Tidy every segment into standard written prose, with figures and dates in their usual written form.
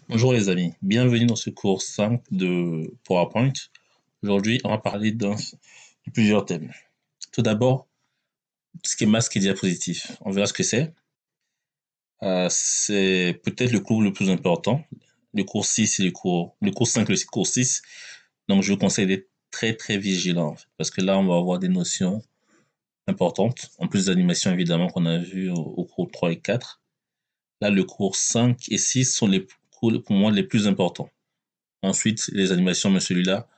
Bonjour les amis, bienvenue dans ce cours 5 de PowerPoint. Aujourd'hui, on va parler de plusieurs thèmes. Tout d'abord, tout ce qui est masque et diapositive. On verra ce que c'est. C'est peut-être le cours le plus important. Le cours 6 et le cours 5 et le cours 6. Donc, je vous conseille d'être très, très vigilant. Parce que là, on va avoir des notions importantes. En plus d'animation, évidemment, qu'on a vu au cours 3 et 4. Là, le cours 5 et 6 sont les cours, pour moi, les plus importants. Ensuite, les animations, mais celui-là,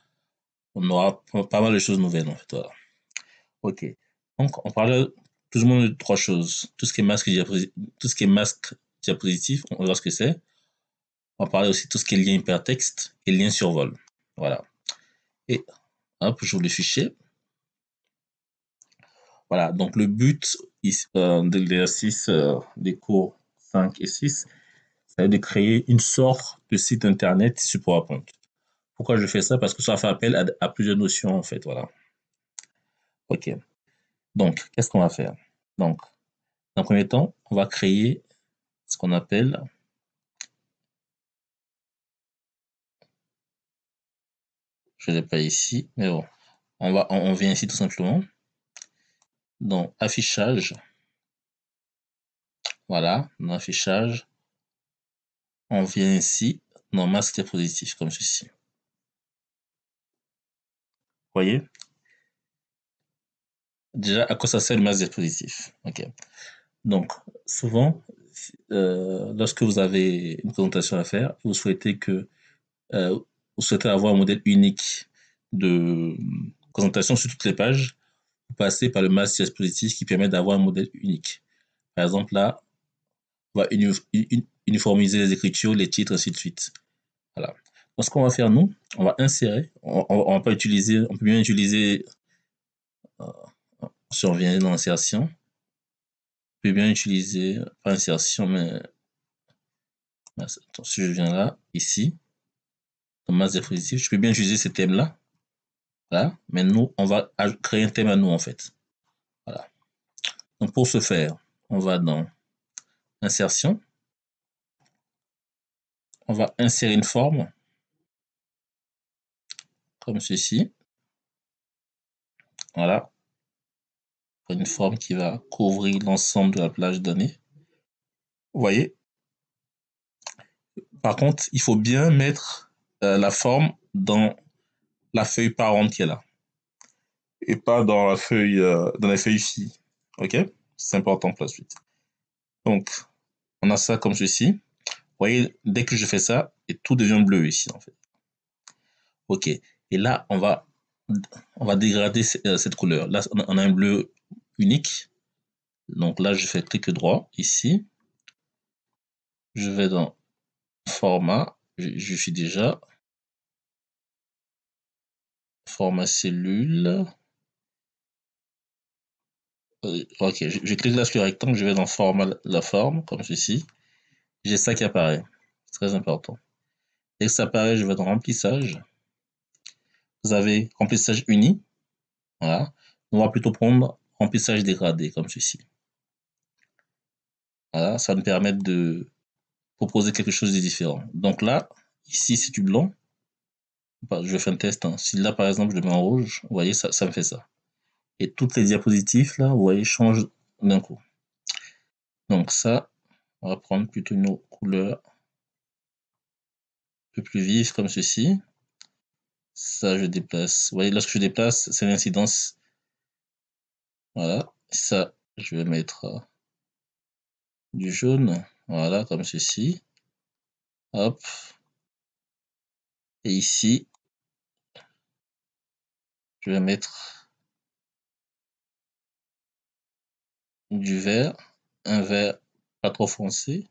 on aura pas mal de choses nouvelles, en fait. Voilà. OK. Donc, on parle plus ou moins de trois choses. Tout ce qui est masque diapositif, on verra ce que c'est. On va parler aussi de tout ce qui est lien hypertexte et lien survol. Voilà. Et hop, j'ouvre le fichier. Voilà. Donc, le but de l'exercice des cours 5 et 6, c'est de créer une sorte de site internet sur PowerPoint. Pourquoi je fais ça? Parce que ça fait appel à plusieurs notions, en fait. Voilà. OK. Donc, qu'est-ce qu'on va faire? Donc, dans un premier temps, on va créer ce qu'on appelle, je ne l'ai pas ici, mais bon, on vient ici tout simplement dans affichage. Voilà, dans affichage, on vient ici dans masque diapositif comme ceci. Vous voyez? Déjà, à quoi ça sert le masque diapositif? OK. Donc, souvent, lorsque vous avez une présentation à faire, vous souhaitez avoir un modèle unique de présentation sur toutes les pages, vous passez par le masque diapositif qui permet d'avoir un modèle unique. Par exemple, là, on va uniformiser les écritures, les titres, ainsi de suite. Voilà. Donc, ce qu'on va faire, nous, on va insérer, on va pas utiliser, on peut bien utiliser, si on vient dans l'insertion, on peut bien utiliser, pas insertion, mais, attends, si je viens là, ici, dans masse diapositive, je peux bien utiliser ces thèmes-là. Voilà. Mais nous, on va créer un thème à nous, en fait. Voilà. Donc, pour ce faire, on va dans insertion, on va insérer une forme, comme ceci. Voilà. Une forme qui va couvrir l'ensemble de la plage donnée. Vous voyez? Par contre, il faut bien mettre la forme dans la feuille parente qui est là. Et pas dans la feuille, fille. OK? C'est important pour la suite. Donc, on a ça comme ceci. Vous voyez, dès que je fais ça, et tout devient bleu ici, en fait. OK. Et là, on va dégrader cette couleur. Là, on a un bleu unique. Donc là, je fais clic droit ici. Je vais dans format. Je suis déjà format cellule. Ok, je clique là sur le rectangle, je vais dans format la forme, comme ceci. J'ai ça qui apparaît. C'est très important. Dès que ça apparaît, je vais dans remplissage. Vous avez remplissage uni. Voilà. On va plutôt prendre remplissage dégradé, comme ceci. Voilà, ça va nous permettre de proposer quelque chose de différent. Donc là, ici, c'est du blanc. Je fais un test. Hein. Si là, par exemple, je le mets en rouge, vous voyez, ça me fait ça. Et toutes les diapositives, là, vous voyez, changent d'un coup. Donc ça, on va prendre plutôt nos couleurs un peu plus vives, comme ceci. Ça, je déplace. Vous voyez, lorsque je déplace, c'est l'incidence. Voilà. Ça, je vais mettre du jaune. Voilà, comme ceci. Hop. Et ici, je vais mettre du vert. Un vert pas trop foncé.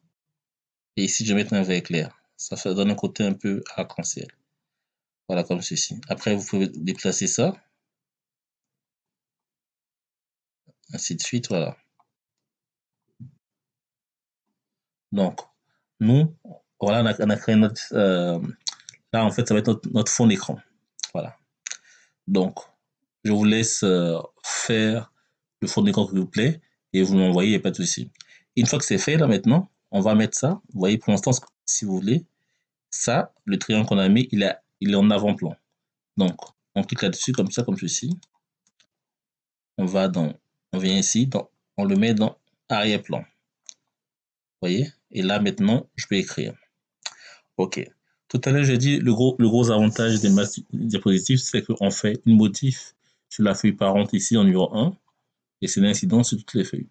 Et ici, je vais mettre un vert clair. Ça donne un côté un peu arc-en-ciel. Voilà, comme ceci. Après, vous pouvez déplacer ça. Ainsi de suite, voilà. Donc, nous, voilà, on a créé notre... là, en fait, ça va être notre fond d'écran. Voilà. Donc, je vous laisse faire le fond d'écran qui vous plaît et vous m'envoyez, il n'y a pas de souci. Une fois que c'est fait, là, maintenant, on va mettre ça. Vous voyez, pour l'instant, si vous voulez, Ça, le triangle qu'on a mis, il est en avant-plan. Donc, on clique là-dessus comme ça, comme ceci. On vient ici, on le met dans arrière-plan. Vous voyez? Et là, maintenant, je peux écrire. OK. Tout à l'heure, j'ai dit le gros avantage des masses diapositives, c'est qu'on fait une motif sur la feuille parente ici en numéro 1 et c'est l'incidence sur toutes les feuilles.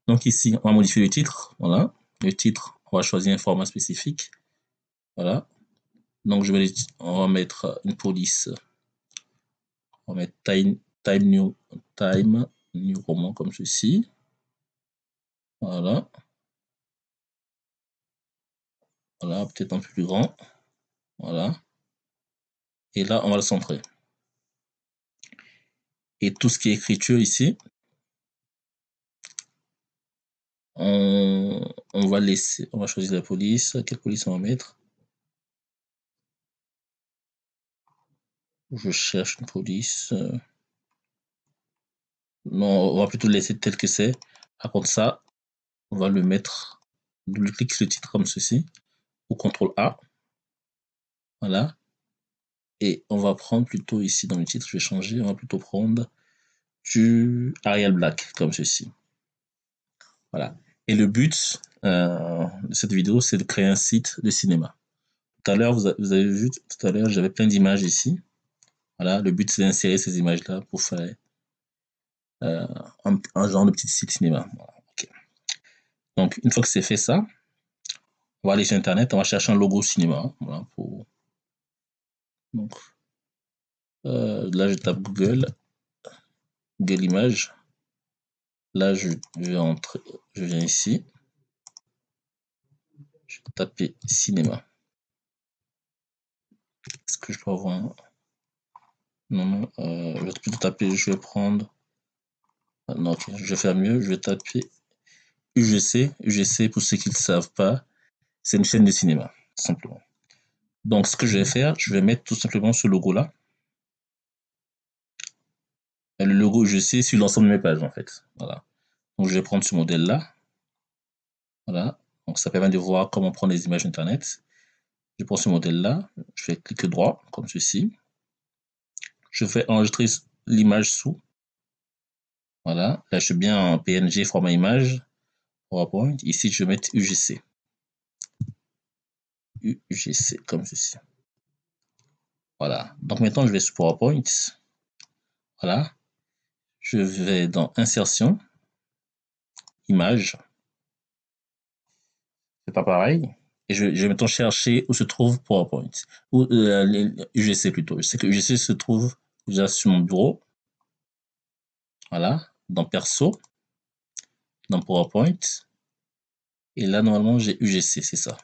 Donc ici, on va modifier le titre. Voilà. Le titre, on va choisir un format spécifique. Voilà. Donc on va mettre une police. On va mettre time new roman comme ceci. Voilà. Voilà, peut-être un peu plus grand. Voilà. Et là, on va le centrer. Et tout ce qui est écriture ici, on va laisser, on va choisir la police. Quelle police on va mettre? Je cherche une police. Non, on va plutôt le laisser tel que c'est. Par contre, ça, on va le mettre, double-clic sur le titre comme ceci, ou CTRL A. Voilà. Et on va prendre plutôt ici dans le titre, je vais changer, on va plutôt prendre du Arial Black comme ceci. Voilà. Et le but de cette vidéo, c'est de créer un site de cinéma. Tout à l'heure, vous avez vu, tout à l'heure, j'avais plein d'images ici. Voilà, le but, c'est d'insérer ces images-là pour faire un genre de petit site cinéma. Voilà, okay. Donc, une fois que c'est fait ça, on va aller sur Internet, on va chercher un logo cinéma. Voilà, donc, là, je tape Google Images. Là, je viens ici. Je vais taper cinéma. Est-ce que je peux avoir un... Non, je vais plutôt taper, je vais prendre... Non, ok, je vais faire mieux, je vais taper UGC. UGC, pour ceux qui ne le savent pas, c'est une chaîne de cinéma, tout simplement. Donc, ce que je vais faire, je vais mettre tout simplement ce logo-là. Le logo UGC sur l'ensemble de mes pages, en fait. Voilà. Donc, je vais prendre ce modèle-là. Voilà. Donc, ça permet de voir comment prendre les images Internet. Je prends ce modèle-là, je fais clic droit, comme ceci. Je fais enregistrer l'image sous. Voilà. Là, je suis bien en PNG, format image, PowerPoint. Ici, je vais mettre UGC. UGC, comme ceci. Voilà. Donc, maintenant, je vais sur PowerPoint. Voilà. Je vais dans Insertion, Image. C'est pas pareil. Et je vais maintenant chercher où se trouve PowerPoint. Ou UGC plutôt. Je sais que UGC se trouve déjà sur mon bureau. Voilà. Dans Perso. Dans PowerPoint. Et là, normalement, j'ai UGC, c'est ça.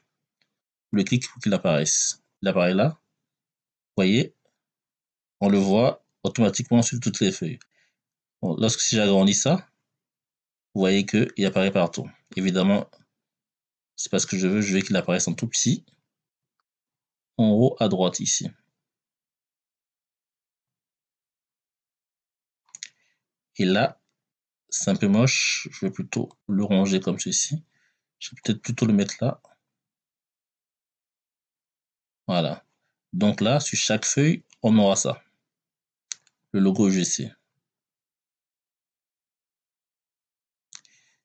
Le clic pour qu'il apparaisse. Il apparaît là. Vous voyez, on le voit automatiquement sur toutes les feuilles. Bon, si j'agrandis ça, vous voyez qu'il apparaît partout. Évidemment, c'est pas ce que je veux qu'il apparaisse en tout petit. En haut à droite ici. Et là, c'est un peu moche. Je vais plutôt le ranger comme ceci. Je vais peut-être plutôt le mettre là. Voilà. Donc là, sur chaque feuille, on aura ça. Le logo UGC.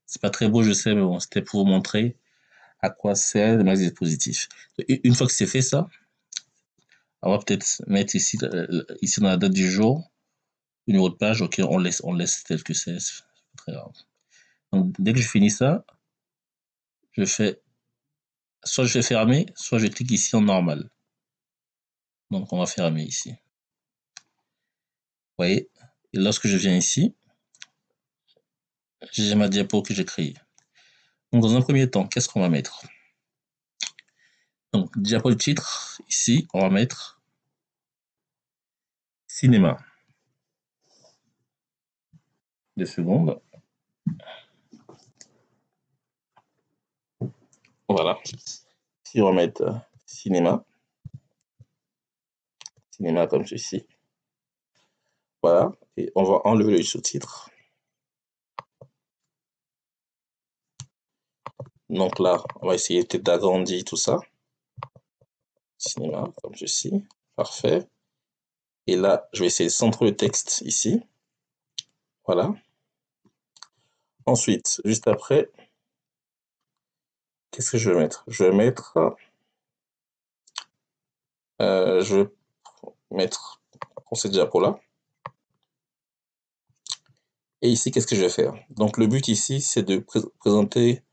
C'est pas très beau, je sais, mais bon, c'était pour vous montrer à quoi sert le max dispositif. Une fois que c'est fait ça, on va peut-être mettre ici dans la date du jour, le numéro de page. Ok, on laisse tel que c'est très grave. Donc, dès que je finis ça, soit je fais fermer, soit je clique ici en normal. Donc, on va fermer ici. Vous voyez, et lorsque je viens ici, j'ai ma diapo que j'ai créée. Donc, dans un premier temps, qu'est-ce qu'on va mettre? Donc, diapo de titre, ici, on va mettre cinéma. 2 secondes. Voilà. Ici, on va mettre cinéma. Cinéma comme ceci. Voilà. Et on va enlever le sous-titre. Donc là, on va essayer peut-être d'agrandir tout ça. cinéma, comme ceci. Parfait. Et là, je vais essayer de centrer le texte ici. Voilà. Ensuite, juste après, qu'est-ce que je vais mettre? Je vais mettre, on sait déjà pour là. Et ici, qu'est-ce que je vais faire? Donc, le but ici, c'est de présenter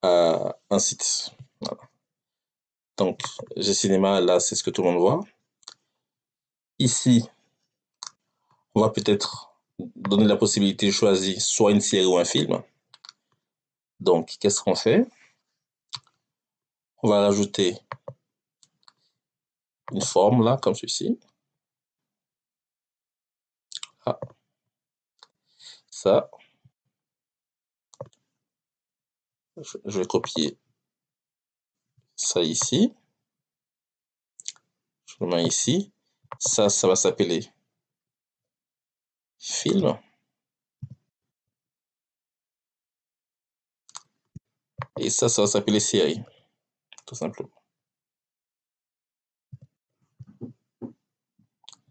un site. Voilà. Donc, j'ai cinéma, là, c'est ce que tout le monde voit. Ici, on va peut-être donner la possibilité de choisir soit une série ou un film. Donc, qu'est-ce qu'on fait? On va rajouter une forme, là, comme ceci. Ah, ça. Je vais copier ça ici. Je le mets ici. Ça va s'appeler film. Et ça va s'appeler série, tout simplement.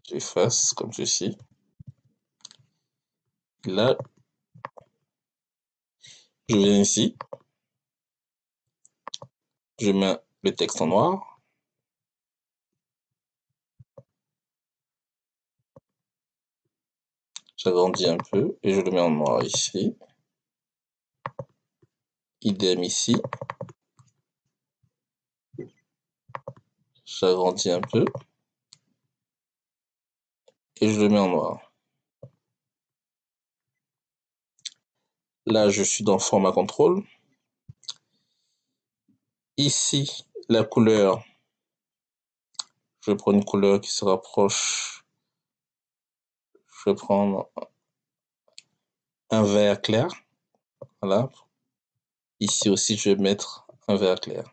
J'efface comme ceci. Là, je viens ici. Je mets le texte en noir. J'agrandis un peu et je le mets en noir ici. Idem ici. J'agrandis un peu et je le mets en noir. Là, je suis dans format contrôle. Ici, la couleur, je vais prendre une couleur qui se rapproche. Je vais prendre un vert clair. Voilà. Ici aussi, je vais mettre un vert clair.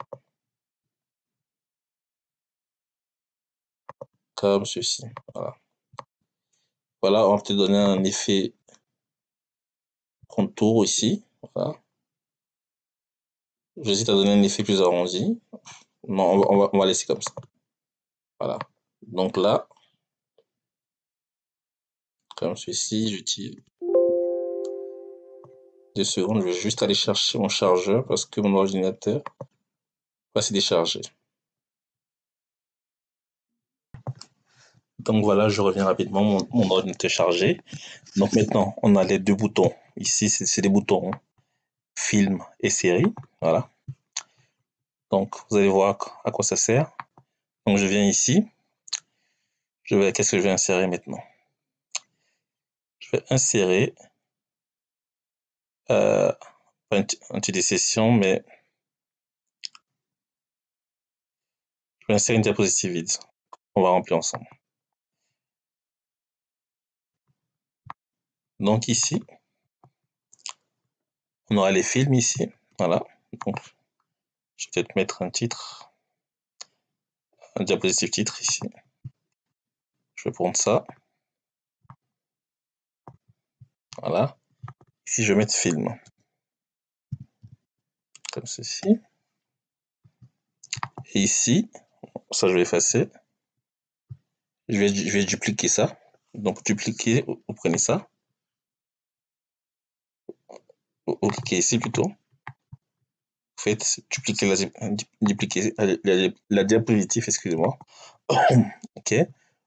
Comme ceci. Voilà. Voilà, on va te donner un effet contour ici. Voilà. J'hésite à donner un effet plus arrondi. Non, on va laisser comme ça. Voilà. Donc là, comme ceci, j'utilise 2 secondes. Je vais juste aller chercher mon chargeur parce que mon ordinateur va se décharger. Donc voilà, je reviens rapidement, mon ordinateur chargé. Donc maintenant, on a les 2 boutons. Ici, c'est des boutons film et série. Voilà. Donc vous allez voir à quoi ça sert. Donc je viens ici. Qu'est-ce que je vais insérer maintenant? Je vais insérer pas un titre de session, mais je vais insérer une diapositive vide. On va remplir ensemble. Donc ici, on aura les films ici. Voilà. Donc, je vais peut-être mettre un titre, un diapositive titre ici. Je vais prendre ça. Voilà. Ici, je vais mettre film. Comme ceci. Et ici, ça je vais effacer. Je vais dupliquer ça. Donc dupliquer, vous prenez ça. Vous cliquez ici plutôt. Vous faites dupliquer la diapositive, excusez-moi. Ok.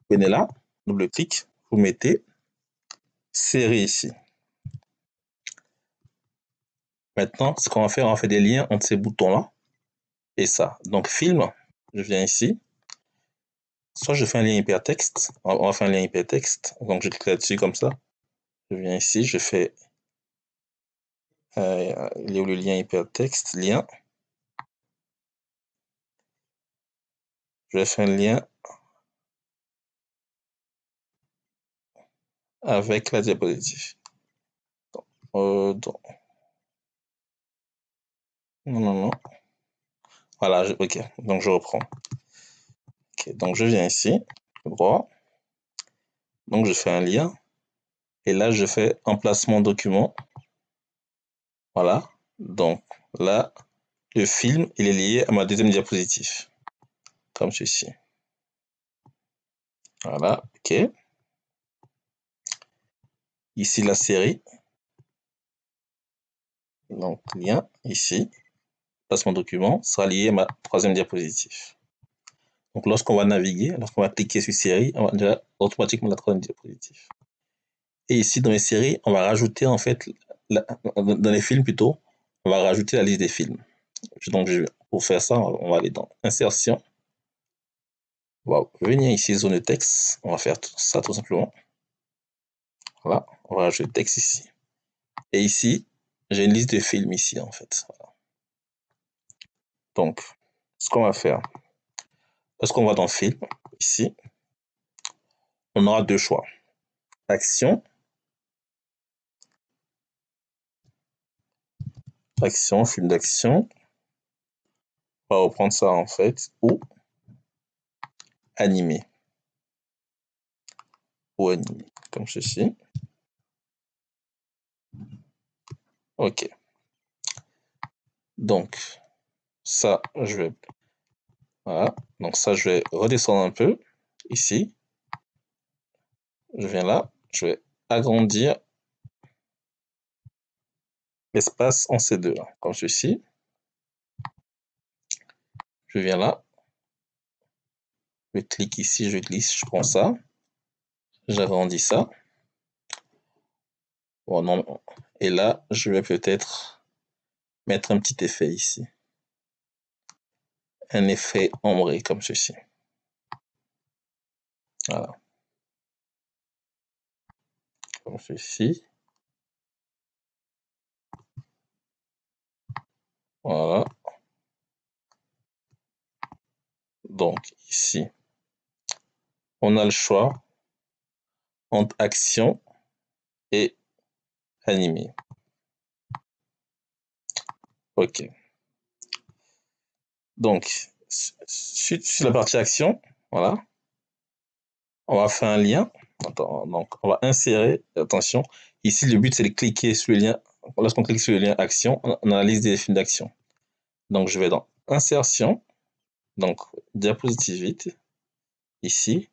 Venez là, double-clic, vous mettez série ici. Maintenant, ce qu'on va faire, on va faire des liens entre ces boutons-là et ça. Donc film, je viens ici. Soit je fais un lien hypertexte, on va faire un lien hypertexte. Donc je clique là-dessus comme ça. Je viens ici, je fais il est où le lien hypertexte, lien. Je vais faire un lien avec la diapositive. Non, non. Voilà, ok, donc je reprends. Ok, donc je viens ici, droit. Donc je fais un lien. Et là, je fais emplacement document. Voilà. Donc là, le film, il est lié à ma deuxième diapositive. comme ceci. Voilà, OK. Ici, la série. Donc, lien, ici. Placement document sera lié à ma troisième diapositive. Donc, lorsqu'on va naviguer, lorsqu'on va cliquer sur série, on va déjà automatiquement la troisième diapositive. Et ici, dans les séries, on va rajouter, en fait, dans les films plutôt, on va rajouter la liste des films. Donc, pour faire ça, on va aller dans Insertion. On va venir ici, zone de texte. On va faire ça tout simplement. Voilà, on va rajouter le texte ici. Et ici, j'ai une liste de films ici, en fait. Voilà. Donc, ce qu'on va faire, lorsqu'on va dans Film, ici, on aura deux choix. Action, film d'action. On va reprendre ça, en fait, ou animé. Ou animé, comme ceci. OK. Donc, ça, je vais... Voilà. Donc ça, je vais redescendre un peu, ici. Je viens là, je vais agrandir l'espace en C2, là, comme ceci. Je viens là, je clique ici, je glisse, je prends ça, j'agrandis ça. Bon, non. Et là, je vais peut-être mettre un petit effet ici. Un effet ombré, comme ceci. Voilà. Comme ceci. Voilà. Donc, ici, on a le choix entre action et animé. OK. Donc, sur la partie action, voilà, on va faire un lien. Attends, donc, on va insérer, attention, ici, le but, c'est de cliquer sur le lien. Lorsqu'on clique sur le lien action, on a la liste des films d'action. Donc, je vais dans Insertion, donc diapositive vide, ici.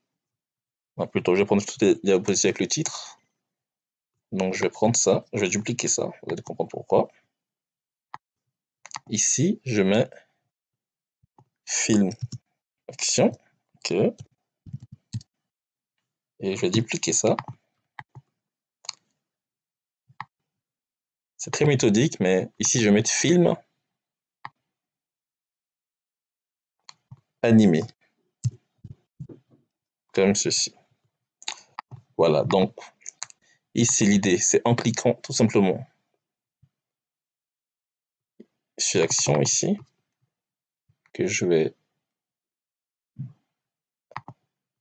Enfin, plutôt, je vais prendre toutes les diapositives avec le titre. Donc, je vais prendre ça, je vais dupliquer ça, vous allez comprendre pourquoi. Ici, je mets film action, OK. Et je vais dupliquer ça. C'est très méthodique, mais ici, je vais mettre film animé. Comme ceci. Voilà, donc, ici, l'idée, c'est en cliquant tout simplement sur l'action ici, que je vais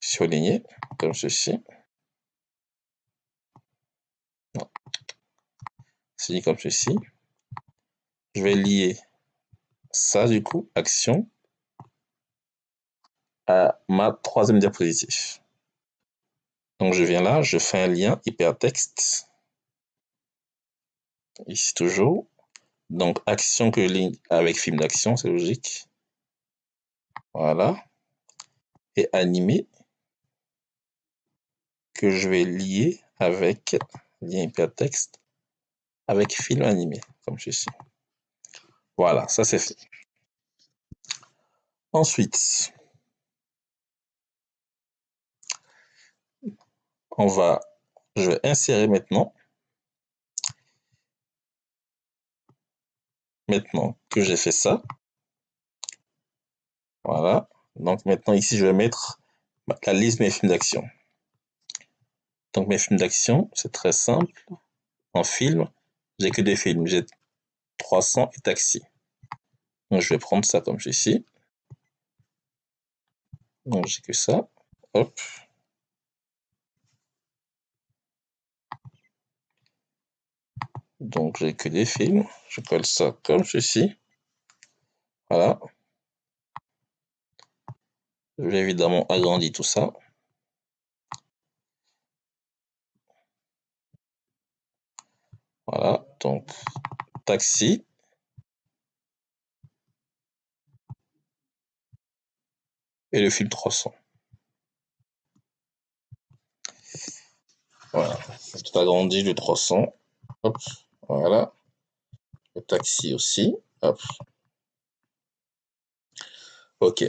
surligner, comme ceci. C'est comme ceci. Je vais lier ça, du coup, action, à ma troisième diapositive. Donc, je viens là, je fais un lien hypertexte. Ici, toujours. Donc, action que je lie avec film d'action, c'est logique. Voilà. Et animé, que je vais lier avec lien hypertexte, avec film animé, comme ceci. Voilà, ça c'est fait. Ensuite, je vais insérer maintenant. Maintenant que j'ai fait ça, voilà. Donc maintenant ici, je vais mettre la liste de mes films d'action. Donc mes films d'action, c'est très simple. En film, j'ai que des films. J'ai 300 et Taxi. Donc je vais prendre ça comme ceci. Donc j'ai que ça. Hop. Donc j'ai que des films. Je colle ça comme ceci. Voilà. Je vais évidemment agrandir tout ça. Voilà. Donc Taxi. et le film 300. Voilà, tout agrandi le 300. Hop, voilà. Le taxi aussi. Hop. Ok.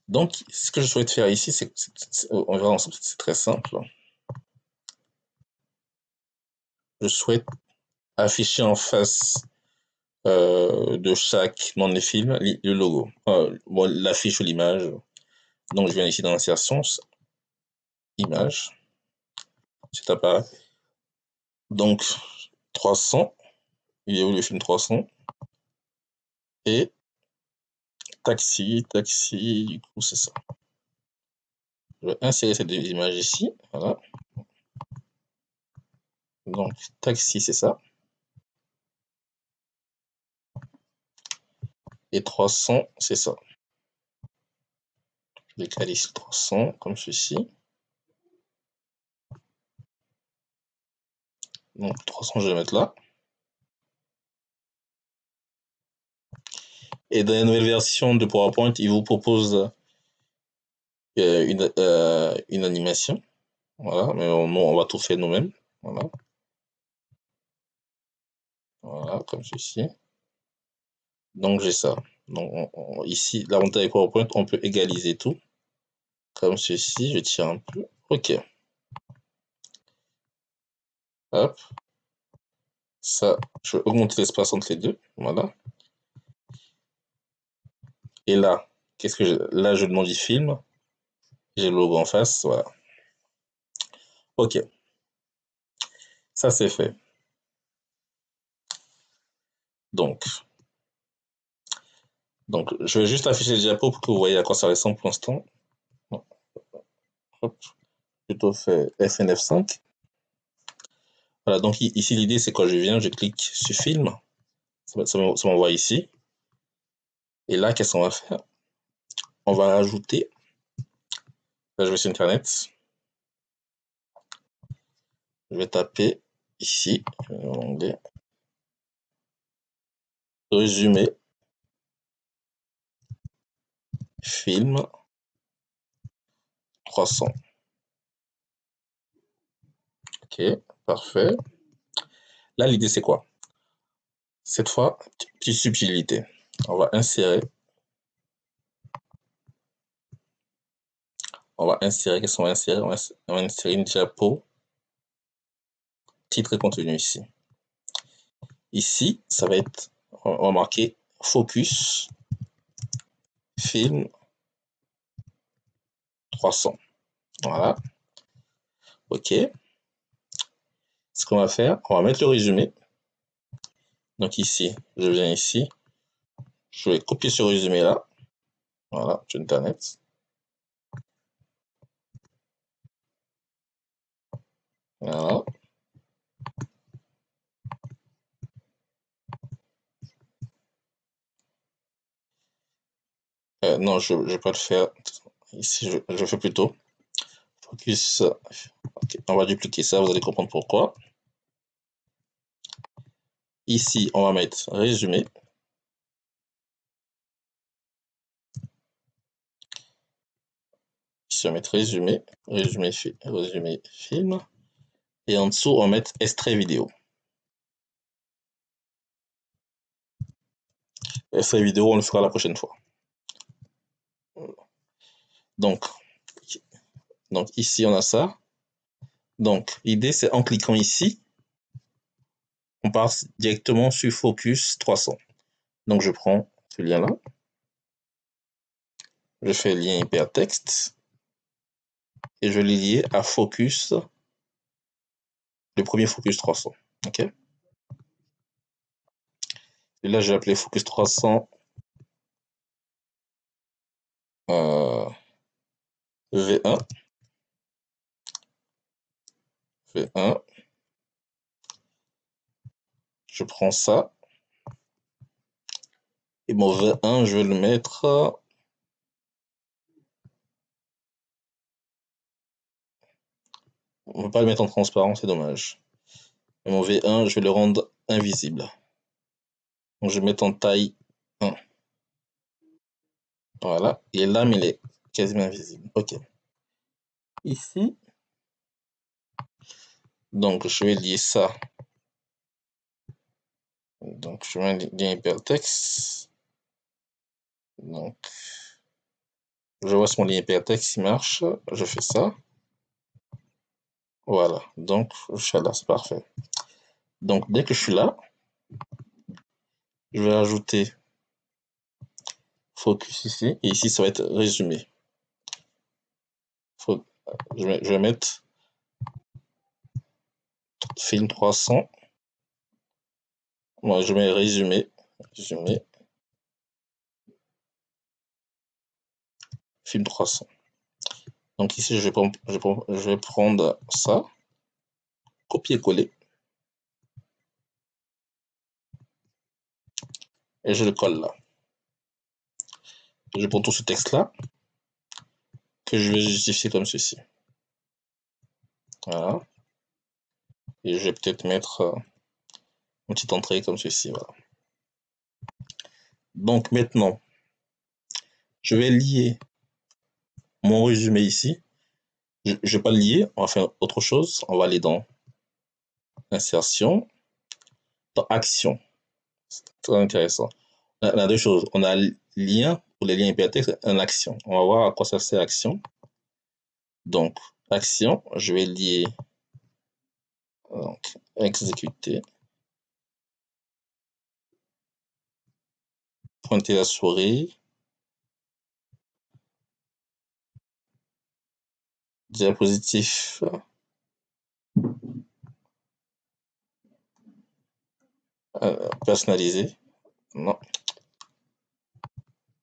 Donc, ce que je souhaite faire ici, on verra ensemble, c'est très simple. Je souhaite afficher en face de chaque nom des films le logo, bon, l'affiche ou l'image. Donc, je viens ici dans l'insertion, image, c'est appareil. Donc, 300, il est où le film 300? Et taxi, du coup, c'est ça. Je vais insérer cette image ici, voilà. Donc, taxi, c'est ça. Et 300, c'est ça. Je décale ici 300, comme ceci. Donc, 300, je vais mettre là. Et dans la nouvelle version de PowerPoint, il vous propose une animation. Voilà, mais nous, on va tout faire nous-mêmes. Voilà. Voilà, comme ceci. Donc, j'ai ça. Donc, ici, l'avantage avec PowerPoint, on peut égaliser tout. Comme ceci, je tire un peu. OK. Hop. Ça, je vais augmenter l'espace entre les deux. Voilà. Et là, qu'est-ce que j'ai? Là, je demande film. J'ai le logo en face. Voilà. OK. Ça, c'est fait. Donc, je vais juste afficher le diapo pour que vous voyez à quoi ça ressemble pour l'instant. Hop. Plutôt fait FNF5. Voilà, donc ici, l'idée, c'est quand je viens, je clique sur film. Ça m'envoie ici. Et là, qu'est-ce qu'on va faire? On va rajouter. Là, je vais sur Internet. Je vais taper ici, en anglais, résumé, film 300. Ok, parfait. Là, l'idée, c'est quoi? Cette fois, petite subtilité. On va insérer. Qu'est-ce qu'on va insérer? On va insérer une diapo, titre et contenu ici. Ici, ça va être, on va marquer focus, film 300. Voilà. OK. Ce qu'on va faire, on va mettre le résumé. Donc ici, je viens ici. Je vais copier ce résumé là. Voilà, sur Internet. Voilà. Non, je ne vais pas le faire. Ici, je fais plutôt focus. Okay. On va dupliquer ça, vous allez comprendre pourquoi. Ici, on va mettre résumé. Ici, on va mettre résumé, résumé film. Et en dessous, on va mettre extrait vidéo. Extrait vidéo, on le fera la prochaine fois. Donc ici, on a ça. Donc, l'idée, c'est en cliquant ici, on part directement sur Focus 300. Donc, je prends ce lien-là. Je fais lien hypertexte. Et je l'ai lié à Focus, le premier Focus 300. OK? Et là, je vais appeler Focus 300 V1. V1. Je prends ça. Et mon V1, je vais le mettre. On ne peut pas le mettre en transparent, c'est dommage. Et mon V1, je vais le rendre invisible. Donc je vais mettre en taille 1. Voilà. Et là, il est quasiment invisible. OK. Ici, donc je vais lier ça. Donc je mets un lien hypertexte. Donc je vois si mon lien hypertexte il marche. Je fais ça. Voilà. Donc je suis là, c'est parfait. Donc dès que je suis là, je vais ajouter focus ici. Et ici, ça va être résumé. Je vais mettre film 300. Moi, je mets résumé. Résumé. Film 300. Donc ici, je vais prendre ça. Copier-coller. Et je le colle là. Je prends tout ce texte-là. Que je vais justifier comme ceci. Voilà. Et je vais peut-être mettre une petite entrée comme ceci. Voilà. Donc maintenant, je vais lier mon résumé ici. Je ne vais pas le lier, on va faire autre chose. On va aller dans insertion, dans action. C'est très intéressant. On a deux choses. On a lien pour les liens hypertextes et une action. On va voir à quoi ça sert action. Donc, action, je vais lier donc, exécuter. Pointer la souris. Diapositif. Personnalisé. Non.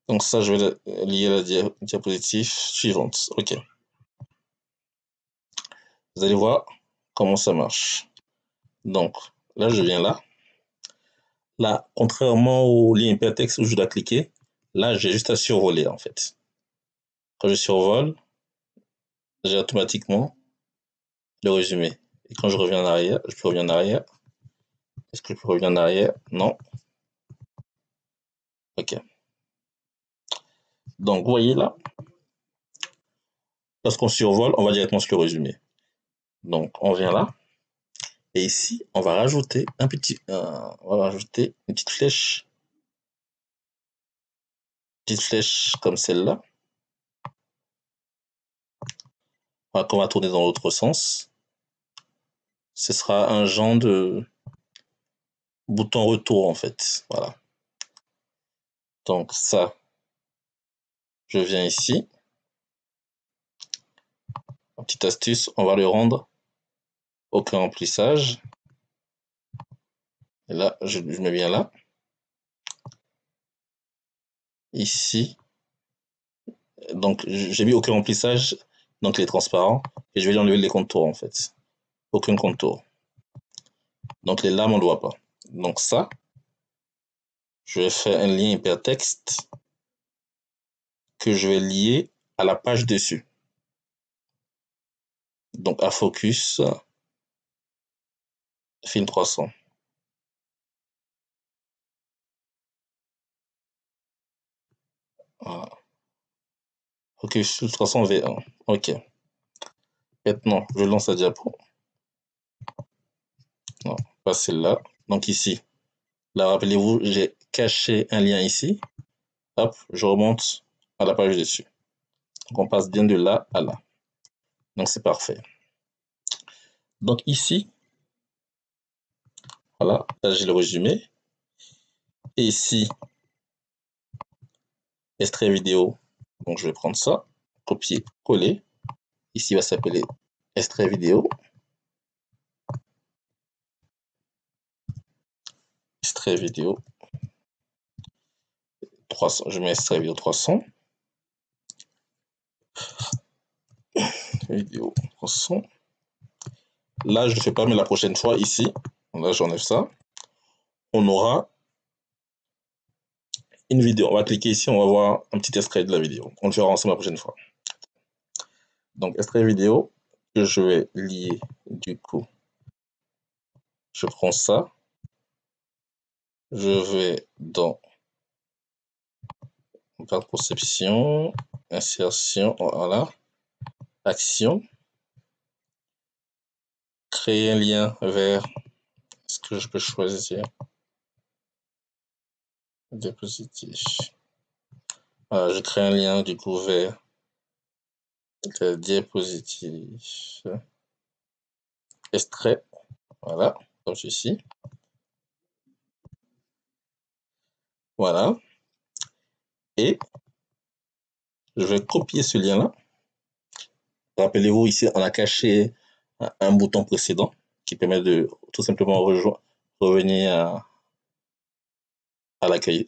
Donc ça, je vais lier à la diapositive suivante. OK. Vous allez voir comment ça marche. Donc, là, je viens là. Là, contrairement au lien hypertexte où je dois cliquer, là, j'ai juste à survoler, en fait. Quand je survole, j'ai automatiquement le résumé. Et quand je reviens en arrière, je peux revenir en arrière. Est-ce que je peux revenir en arrière? Non. OK. Donc, vous voyez là, lorsqu'on survole, on va directement sur le résumé. Donc, on vient là. Et ici, on va rajouter une petite flèche. Petite flèche comme celle-là. Qu'on va tourner dans l'autre sens. Ce sera un genre de bouton retour, en fait. Voilà. Donc, ça, je viens ici. Une petite astuce, on va le rendre aucun remplissage. Et là, je me viens là. Ici. Donc, j'ai mis aucun remplissage. Donc, il est transparent. Et je vais lui enlever les contours, en fait. Aucun contour. Donc, les lames, on ne le voit pas. Donc, ça, je vais faire un lien hypertexte que je vais lier à la page dessus. Donc, à focus, film 300. Voilà. Focus film 300 V1. OK. Maintenant, je lance la diapo. Non, pas celle-là. Donc, ici. Là, rappelez-vous, j'ai caché un lien ici. Hop, je remonte à la page dessus. Donc, on passe bien de là à là. Donc, c'est parfait. Donc, ici, voilà, là, j'ai le résumé. Et ici, extrait vidéo. Donc, je vais prendre ça, copier, coller. Ici, il va s'appeler extrait vidéo. Extrait vidéo 300. Je mets extrait vidéo 300. Vidéo 300. Là, je ne le fais pas, mais la prochaine fois, ici, là, j'enlève ça. On aura une vidéo. On va cliquer ici, on va voir un petit extrait de la vidéo. On le fera ensemble la prochaine fois. Donc, extrait vidéo que je vais lier du coup. Je prends ça. Je vais dans Par conception, insertion, voilà, action, créer un lien vers ce que je peux choisir, diapositive. Voilà, je crée un lien du coup vers la diapositive, extrait, voilà, comme ceci, voilà, et je vais copier ce lien-là. Rappelez-vous, ici, on a caché un bouton précédent qui permet de tout simplement revenir à l'accueil,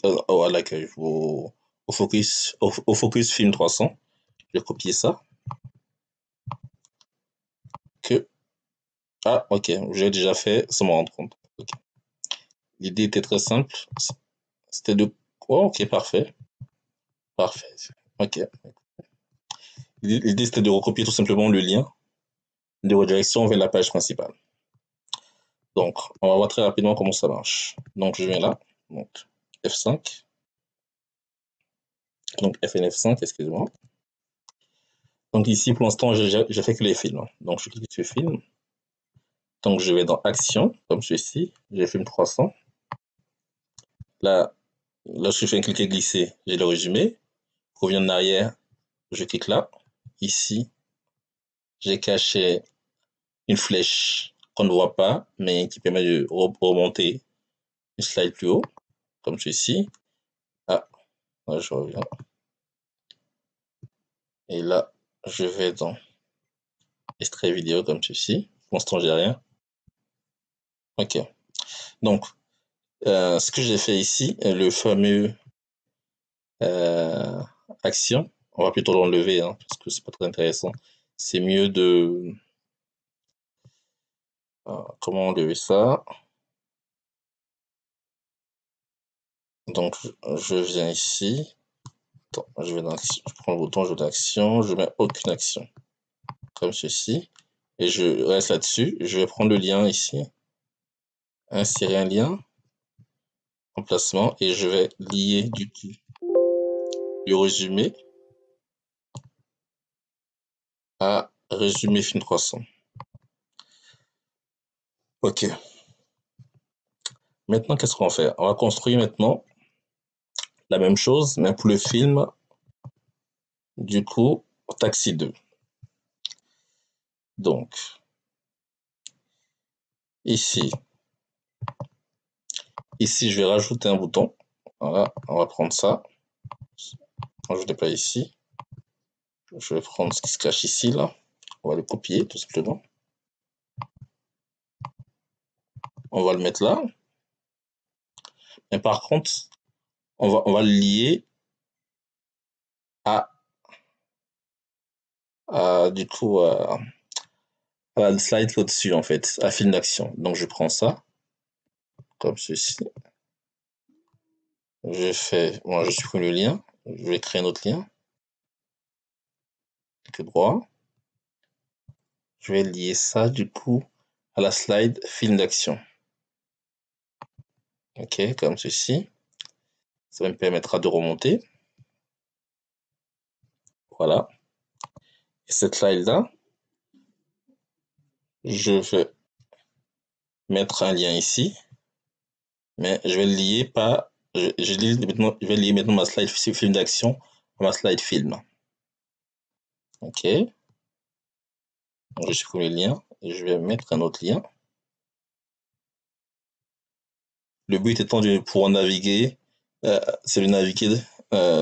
au focus film 300. Je vais copier ça. Ok, j'ai déjà fait sans me rendre compte. Okay. L'idée était très simple. C'était de... Oh, ok, parfait. Parfait. Ok. L'idée, c'était de recopier tout simplement le lien de redirection vers la page principale. Donc, on va voir très rapidement comment ça marche. Donc, je viens là. Donc, F5. Donc, FNF5, excusez-moi. Donc, ici, pour l'instant, j'ai fait que les films. Donc, je clique sur film. Donc, je vais dans Action, comme ceci. J'ai film 300. Là, lorsque je fais un clic et glisser, j'ai le résumé. Je reviens en arrière, je clique là. Ici, j'ai caché une flèche qu'on ne voit pas, mais qui permet de remonter une slide plus haut, comme ceci. Ah, là, je reviens. Et là, je vais dans extrait vidéo, comme ceci. Pour l'instant, j'ai rien. Ok. Donc, ce que j'ai fait ici, le fameux action, on va plutôt l'enlever, hein, parce que c'est pas très intéressant. C'est mieux de... comment enlever ça? Donc, je viens ici. Attends, je vais dans action, je prends le bouton, je vais dans action, je mets aucune action, comme ceci. Et je reste là-dessus. Je vais prendre le lien ici, insérer un lien, emplacement, et je vais lier du coup le résumé à résumé film 300. Ok. Maintenant, qu'est-ce qu'on va faire? On va construire maintenant la même chose, mais pour le film, du coup, Taxi 2. Donc, ici, je vais rajouter un bouton. Voilà, on va prendre ça. Je déploie ici. Je vais prendre ce qui se cache ici, là. On va le copier, tout simplement. On va le mettre là. Mais par contre, on va le lier du coup, à la slide au-dessus, en fait, à film d'action. Donc, je prends ça, comme ceci. Je fais, bon, je supprime le lien. Je vais créer un autre lien. Clic droit. Je vais lier ça, du coup, à la slide film d'action. Ok, comme ceci. Ça me permettra de remonter. Voilà. Et cette slide-là, je vais mettre un lien ici, mais je vais le lier pas. Je vais lier maintenant ma slide film d'action à ma slide film. Ok. Donc, je supprime le lien et je vais mettre un autre lien. Le but étant de pouvoir naviguer, c'est de naviguer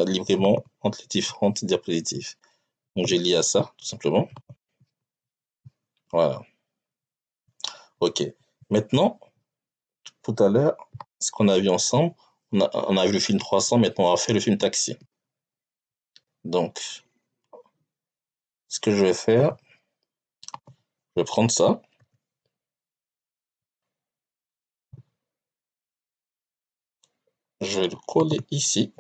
librement entre les différentes diapositives. Donc j'ai lié à ça, tout simplement. Voilà. Ok. Maintenant, tout à l'heure, ce qu'on a vu ensemble, on a vu le film 300, maintenant on va faire le film Taxi. Donc, ce que je vais faire, je vais prendre ça. Je vais le coller ici.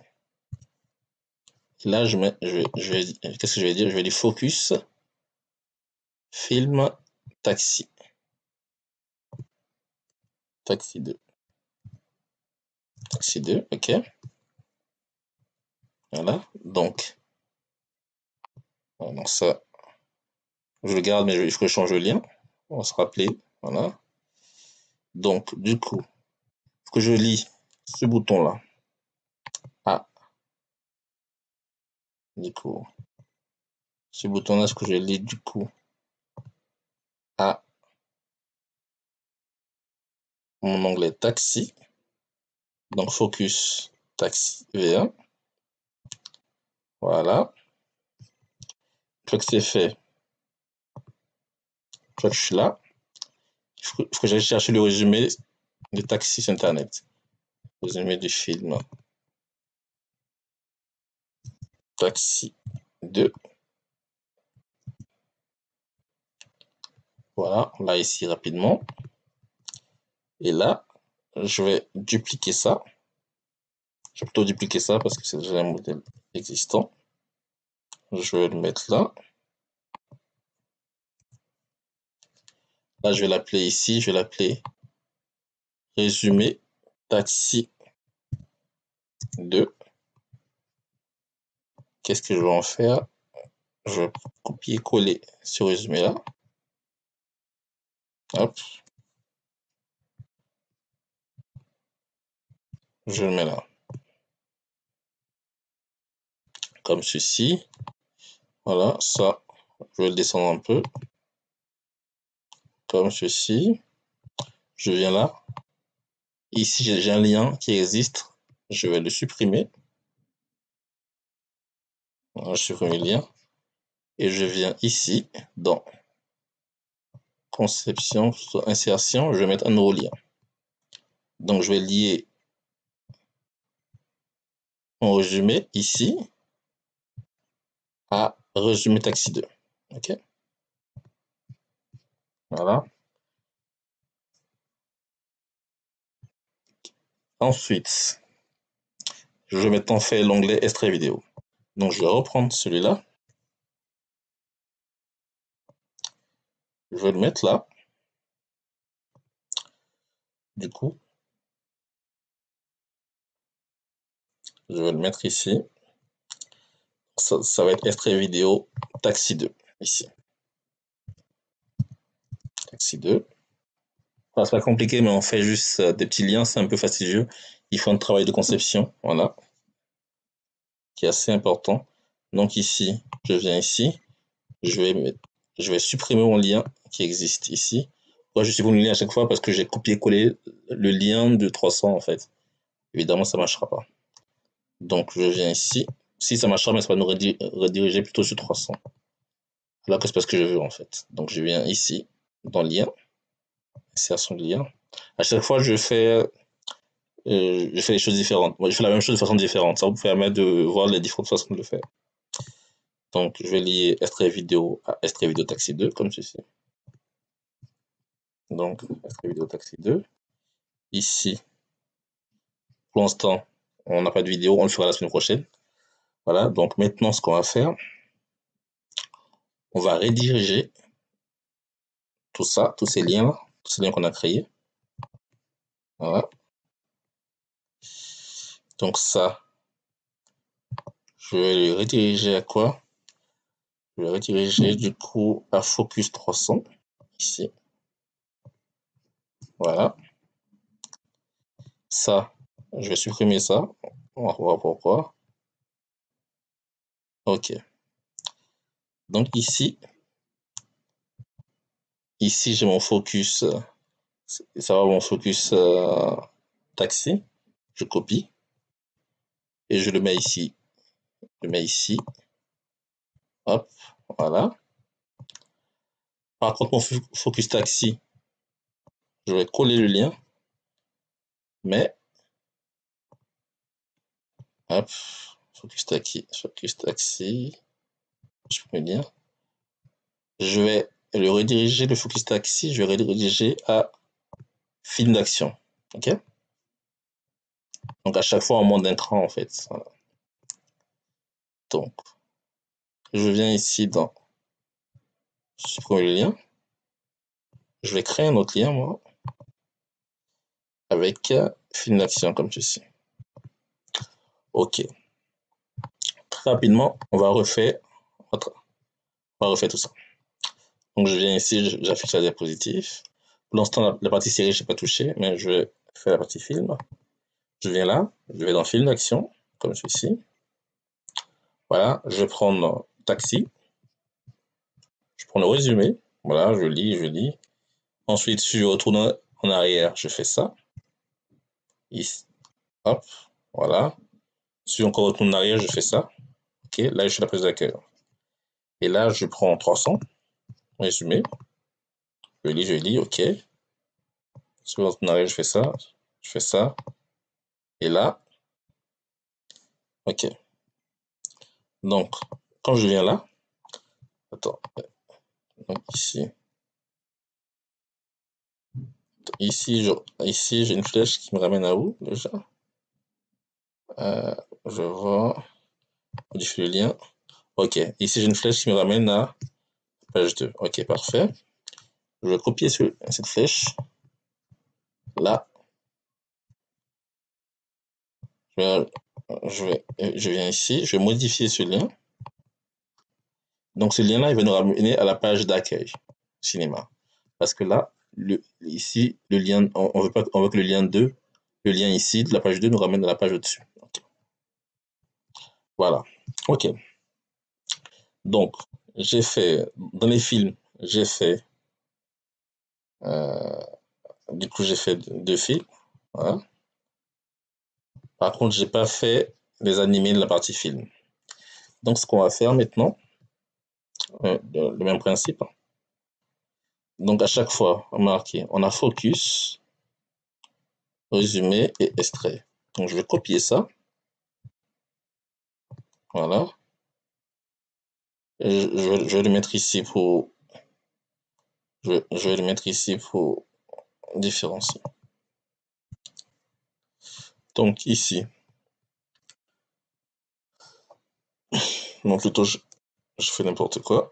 Et là, qu'est-ce que je vais dire? Je vais dire focus, film, taxi. Taxi 2. Taxi 2, ok. Voilà, donc ça, je le garde, mais il faut que je change le lien. On va se rappeler, voilà. Donc, du coup, il faut que je lis ce bouton-là. Ah, du coup, ce bouton-là, ce que je lis, du coup, à mon onglet taxi. Donc, focus taxi V1. Voilà. Une fois que c'est fait, une fois que je suis là, il faut que j'aille chercher le résumé de Taxi sur Internet. Résumé du film Taxi 2. Voilà, on l'a ici rapidement. Et là, je vais dupliquer ça. Je vais plutôt dupliquer ça parce que c'est déjà un modèle existant. Je vais le mettre là. Là, je vais l'appeler ici, je vais l'appeler résumé Taxi 2. Qu'est-ce que je vais en faire? Je vais copier-coller ce résumé-là. Hop. Je le mets là. Comme ceci. Voilà, ça, je vais le descendre un peu. Comme ceci. Je viens là. Ici, j'ai un lien qui existe. Je vais le supprimer. Voilà, je supprime le lien. Et je viens ici, dans conception, insertion, je vais mettre un nouveau lien. Donc, je vais lier mon résumé ici à résumé taxi 2. OK? Voilà. Ensuite, je vais maintenant faire l'onglet extrait vidéo. Donc, je vais reprendre celui-là. Je vais le mettre là. Du coup, je vais le mettre ici. Ça va être extrait vidéo taxi 2, ici. Taxi 2. Enfin, c'est pas compliqué, mais on fait juste des petits liens, c'est un peu fastidieux. Il faut un travail de conception, voilà, qui est assez important. Donc ici, je viens ici, je vais supprimer mon lien qui existe ici. Pourquoi je supprime le lien à chaque fois? Parce que j'ai copié-collé le lien de 300 en fait. Évidemment, ça ne marchera pas. Donc je viens ici. Si ça marchera, mais ça va nous rediriger plutôt sur 300. Alors que c'est pas ce que je veux en fait. Donc je viens ici, dans le lien, insertion de lien. À chaque fois, je fais les choses différentes. Moi, je fais la même chose de façon différente. Ça vous permet de voir les différentes façons de le faire. Donc, je vais lier extrait vidéo à extrait vidéo taxi 2, comme ceci. Donc, extrait vidéo taxi 2. Ici, pour l'instant, on n'a pas de vidéo, on le fera la semaine prochaine. Voilà, donc maintenant, ce qu'on va faire, on va rediriger tout ça, tous ces liens qu'on a créés. Voilà. Donc ça, je vais le rediriger à quoi? Je vais le rediriger du coup à Focus 300, ici. Voilà. Ça, je vais supprimer ça. On va voir pourquoi. OK. Donc ici j'ai mon focus, ça va mon focus taxi. Je copie et je le mets ici. Je le mets ici. Hop, voilà. Par contre, mon focus taxi, je vais coller le lien, mais hop, focus taxi, je peux le lien. Je vais le rediriger, le focus taxi, je vais le rediriger à film d'action. OK? Donc à chaque fois, on monte d'un cran en fait. Voilà. Donc, je viens ici dans supprimer le lien. Je vais créer un autre lien, moi, avec film d'action comme ceci. OK. rapidement, on va refaire tout ça. Donc je viens ici, j'affiche la diapositive. Pour l'instant, la partie série, je n'ai pas touché, mais je vais faire la partie film. Je viens là, je vais dans film d'action, comme celui-ci. Voilà, je vais prendre taxi. Je prends le résumé. Voilà, je lis. Ensuite, si je retourne en arrière, je fais ça. Ici, hop, voilà. Si je encore retourne en arrière, je fais ça. Ok, là, je suis à la page d'accueil. Et là, je prends 300, résumé. Je lis, ok. Si je retourne en arrière, je fais ça. Et là, ok. Donc, quand je viens là, attends, donc ici, j'ai une flèche qui me ramène à où déjà? Je vois, modifie le lien. Ok, ici j'ai une flèche qui me ramène à page 2. Ok, parfait. Je vais copier cette flèche. Là, je viens ici, je vais modifier ce lien. Donc ce lien-là, il va nous ramener à la page d'accueil cinéma. Parce que là, ici, le lien, on veut que le lien 2, le lien ici de la page 2 nous ramène à la page au-dessus. Okay. Voilà. Ok. Donc, j'ai fait, dans les films, j'ai fait, du coup, j'ai fait 2 films. Voilà. Par contre, j'ai pas fait les animés de la partie film. Donc, ce qu'on va faire maintenant, le même principe. Donc, à chaque fois, remarquez, on a focus, résumé et extrait. Donc, je vais copier ça. Voilà. Et je vais le mettre ici pour, je vais le mettre ici pour différencier. Donc, ici. Non, plutôt, je fais n'importe quoi.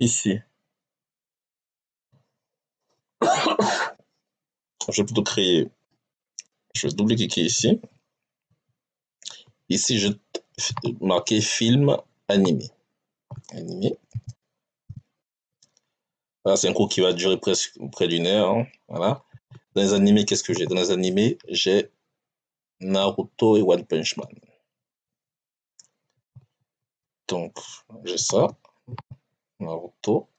Ici. Je vais plutôt créer, je vais double-cliquer ici. Ici, je vais marquer film animé. Animé. Voilà, c'est un cours qui va durer presque près d'une heure. Hein. Voilà. Dans les animés, qu'est-ce que j'ai? Dans les animés, j'ai Naruto et One Punch Man. Donc, j'ai ça. Naruto.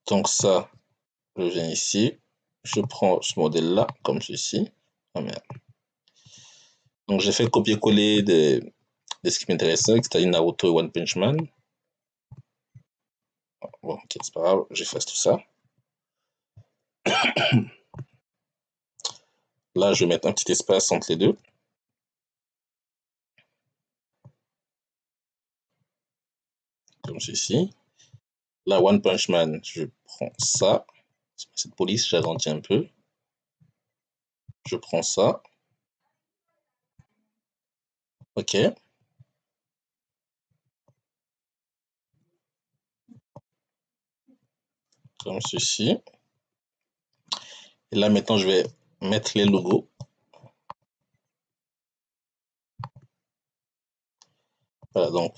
Donc ça, je viens ici. Je prends ce modèle-là, comme ceci. Ah merde. Donc, j'ai fait copier-coller de ce qui m'intéressait, c'est-à-dire Naruto et One Punch Man. Bon, ok, c'est pas grave, j'efface tout ça. Là, je vais mettre un petit espace entre les deux. Comme ceci. Là, One Punch Man, je prends ça. Cette police, j'agrandis un peu. Je prends ça. Ok. Comme ceci. Et là, maintenant, je vais mettre les logos. Voilà, donc,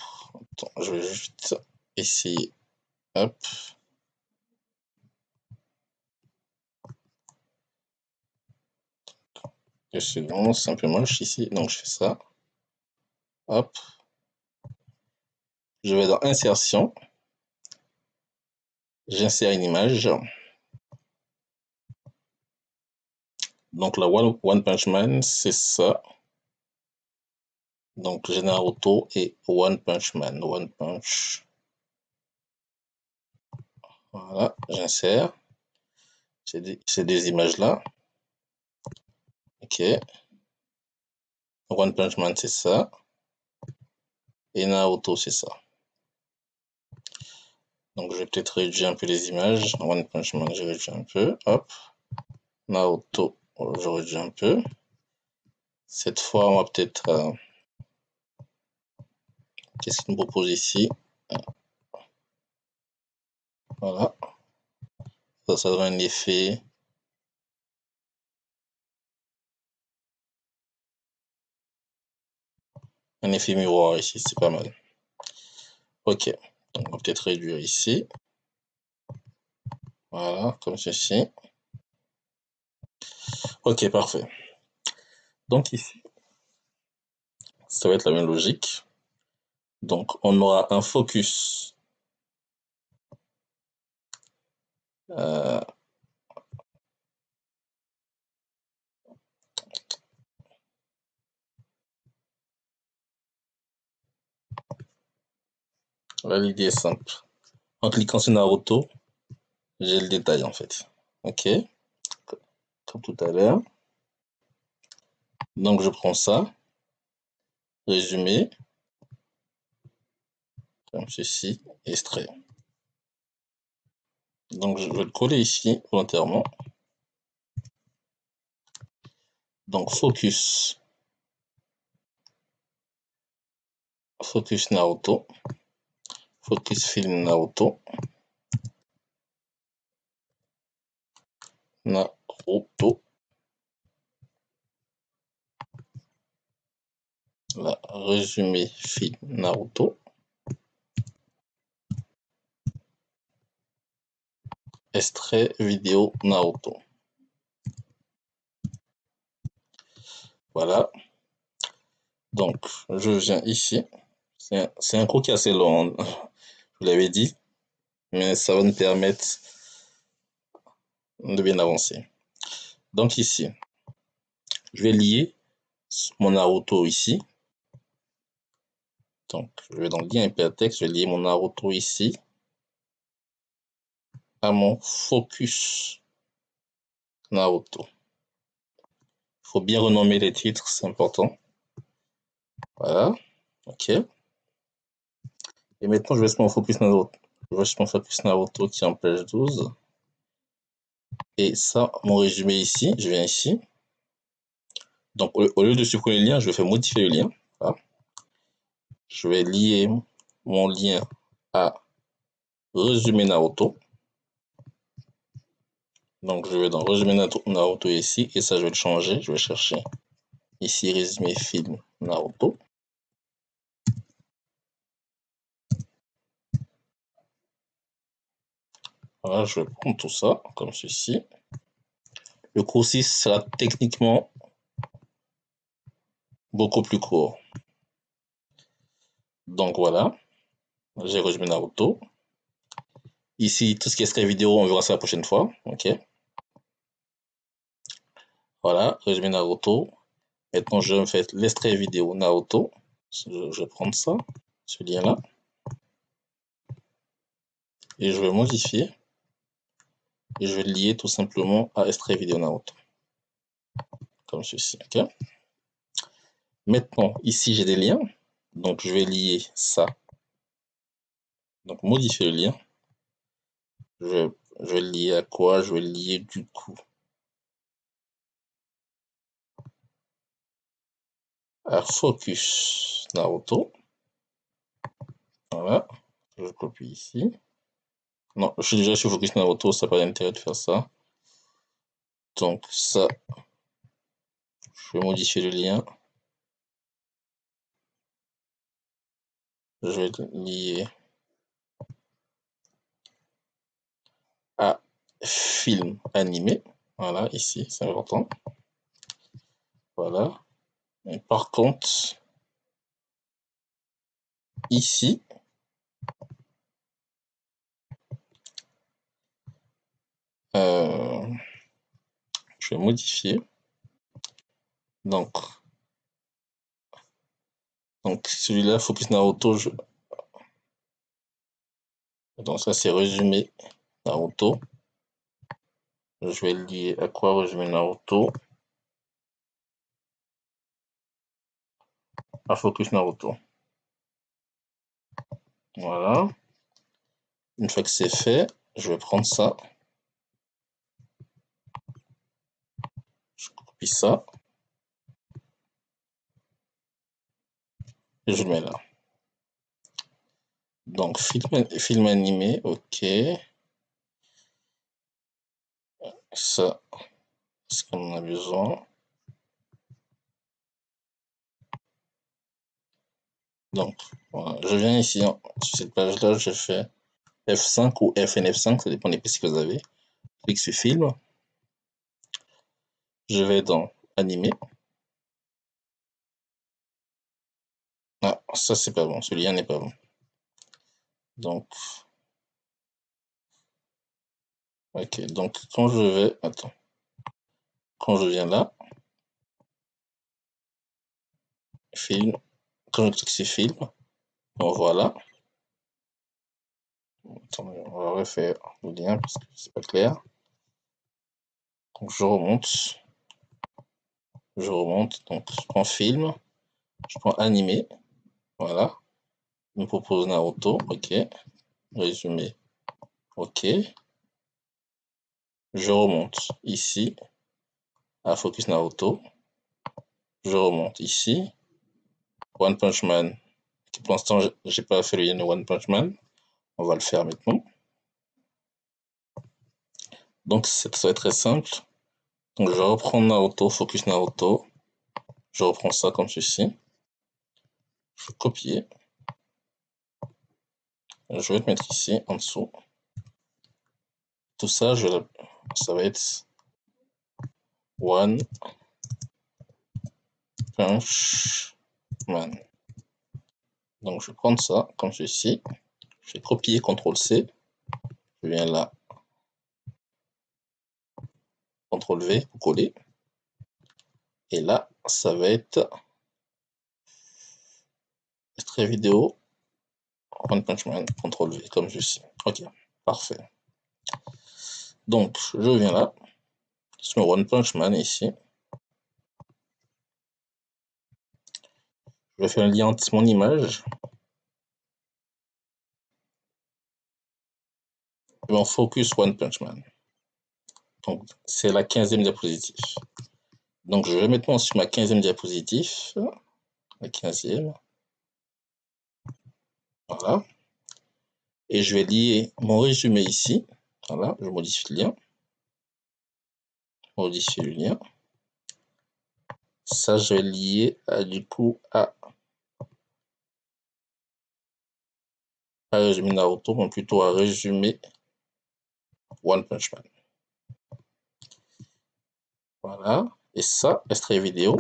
attends, je vais juste essayer. Hop. 2 secondes, c'est un peu moche ici. Donc, je fais ça. Hop. Je vais dans Insertion. J'insère une image. Donc, la One Punch Man, c'est ça. Donc, j'ai Naruto et One Punch Man. One Punch. Voilà, j'insère ces deux images-là. Ok. One Punch Man, c'est ça. Et Naruto, c'est ça. Donc, je vais peut-être réduire un peu les images. One Punch Man, je réduis un peu. Hop. Naruto, je réduis un peu. Cette fois, on va peut-être... qu'est-ce qu'il nous propose ici? Voilà. Ça donne un effet. Un effet miroir ici, c'est pas mal. Ok, donc on va peut-être réduire ici. Voilà, comme ceci. Ok, parfait. Donc ici, ça va être la même logique. Donc on aura un focus l'idée est simple. En cliquant sur Naruto, j'ai le détail en fait. Ok, comme tout à l'heure. Donc je prends ça, résumé, comme ceci, extrait. Donc je vais le coller ici volontairement. Donc focus Naruto, focus film Naruto, la résumé film Naruto, extrait vidéo Naruto. Voilà. Donc, je viens ici. C'est un cours qui est assez long, je vous l'avais dit, mais ça va nous permettre de bien avancer. Donc ici, je vais lier mon Naruto ici. Donc, je vais dans le lien hypertexte, je vais lier mon Naruto ici à mon focus Naruto. Il faut bien renommer les titres, c'est important. Voilà, ok. Et maintenant, je vais sur mon focus Naruto. Je vais sur mon focus Naruto qui est en page 12. Et ça, mon résumé ici, je viens ici. Donc, au lieu de supprimer le lien, je vais faire modifier le lien. Voilà. Je vais lier mon lien à résumé Naruto. Donc, je vais dans résumé Naruto ici. Et ça, je vais le changer. Je vais chercher ici résumé film Naruto. Voilà, je vais prendre tout ça comme ceci. Le cours 6 sera techniquement beaucoup plus court. Donc voilà, j'ai résumé Naruto. Ici, tout ce qui est extrait vidéo, on verra ça la prochaine fois. Ok. Voilà, résumé Naruto. Maintenant, je vais faire l'extrait vidéo Naruto. Je vais prendre ça, ce lien-là. Et je vais modifier. Et je vais le lier tout simplement à extrait vidéo Naruto. Comme ceci. Ok. Maintenant, ici, j'ai des liens. Donc, je vais lier ça. Donc, modifier le lien. Je vais le lier à quoi? Je vais le lier du coup à Focus Naruto. Voilà. Je copie ici. Non, je suis déjà sur Focus Naruto, ça n'a pas d'intérêt de faire ça. Donc ça, je vais modifier le lien. Je vais le lier à film animé. Voilà, ici, c'est important. Voilà. Et par contre, ici, je vais modifier. Donc celui-là, Focus Naruto, donc ça c'est résumé Naruto. Je vais le lier à quoi résumé Naruto? À Focus Naruto. Voilà. Une fois que c'est fait, je vais prendre ça. Je copie ça. Et je le mets là. Donc, film animé, ok. Ça, c'est ce qu'on en a besoin. Donc, voilà. Je viens ici, sur cette page-là, je fais F5 ou FNF5, ça dépend des PC que vous avez. Je clique sur Film. Je vais dans Animer. Ah, ça c'est pas bon, ce lien n'est pas bon. Donc, ok, donc quand je vais, attends, quand je viens là, Film, quand je clique sur Film, bon voilà. Attendez, on va refaire le lien parce que c'est pas clair. Donc je remonte, donc je prends Film, je prends Animer, voilà. Il me propose Naruto, ok. Résumé, ok. Je remonte ici à Focus Naruto. Je remonte ici. One Punch Man. Pour l'instant, j'ai pas fait le lien de One Punch Man. On va le faire maintenant. Donc, ça va être très simple. Donc, je reprends Naruto, Focus Naruto. Je reprends ça comme ceci. Je vais copier. Je vais le mettre ici, en dessous. Tout ça, ça va être One Punch Man. Donc, je vais prendre ça comme ceci. Je vais copier, CTRL-C. Je viens là. CTRL-V pour coller. Et là, ça va être extrait vidéo, One Punch Man, CTRL-V, comme ceci. Ok, parfait. Donc, je viens là, sur One Punch Man ici. Je vais faire un lien entre mon image et mon focus One Punch Man. Donc, c'est la 15e diapositive. Donc, je vais maintenant sur ma 15e diapositive. La 15e. Voilà. Et je vais lier mon résumé ici. Voilà, je modifie le lien. Modifier le lien. Ça, je vais lier du coup à résumé Naruto, mais plutôt à résumé One Punch Man. Voilà. Et ça, extrait vidéo.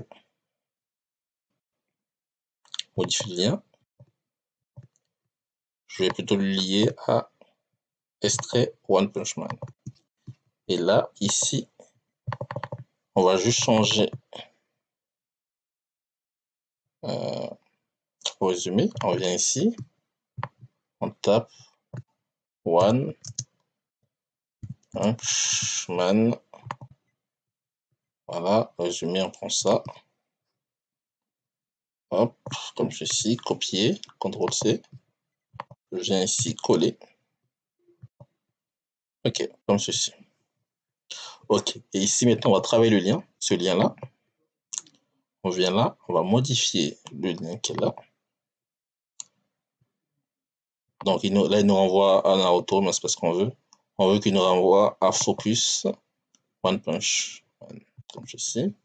Modifier le lien. Je vais plutôt le lier à extrait One Punch Man. Et là, ici, on va juste changer au résumé. On vient ici, on tape One Punch Man. Voilà, résumé, on prend ça. Hop, comme ceci, copier, CTRL-C. Je viens ici, coller. Ok, comme ceci. Ok, et ici maintenant, on va travailler le lien, ce lien-là. On vient là, on va modifier le lien qui est là. Donc là, il nous renvoie à Naruto, mais c'est pas ce qu'on veut. On veut qu'il nous renvoie à Focus One Punch Man, comme ceci.